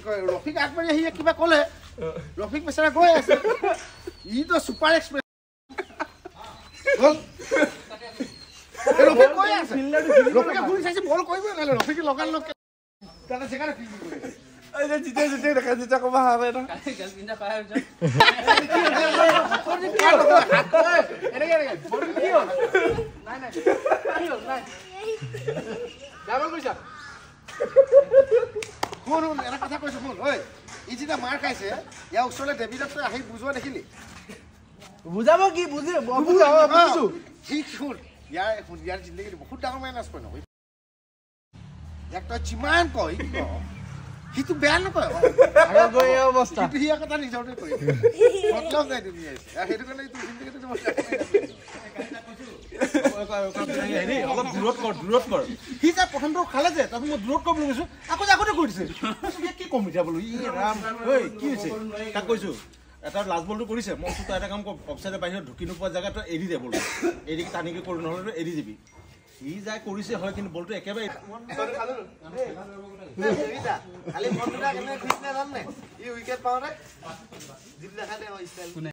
Rafik Akbari he kiba kole Rafik besara goi ase he to super express Rafik goi ase Rafik phuli saise ball koibo na Rafik local lok tata sekara fielding kore ai je jite dekha jita ko baha be na gal pinda paaya ja ene bol ki ho nai double koisa phone এটা কথা কৈছো phone ঐ ই যেটা মার খাইছে ইয়া উছলে ডেভিডক তো আহি বুজোৱা দেখিলি বুজাব কি বুজি বুজিছো হি শুন ইয়াৰ জিন্দগী বহুত ডাঙৰ মাইনাস কৰে নকই একটা চিমান কই হিটো বেয়া নকয় আৰু গৈ অৱস্থা হিটো হিয়া কথা নিজতে কই মতলব নাই দুনিয়া হেতু কাৰণে তো জিন্দগীতে তোমাৰ অলপ দূৰত কৰ সি যা প্ৰথমটো খালে যে তাৰপিছত মই দূৰত কৰিব গৈছো আকৌ আগতে কৈ দিছে কি কম এতিয়া বোলো ই ৰাম ঐ কি হৈছে তাক কৈছো এটা লাষ্ট বলটো কৰিছে মই তো এটা কাম অফসাইডৰ বাহিৰত ঢুকি নোপোৱা জায়গাটো এৰি দে বলটো এৰি টানিকে কৰি নহলে এৰি দিবি ই যাই কৰিছে হয় কিন্তু বলটো একেবাৰে খালি মনটা কেনে খুইছে জান নে ই উইকেট পাওঁতে জিত দেখা দে ষ্টাইল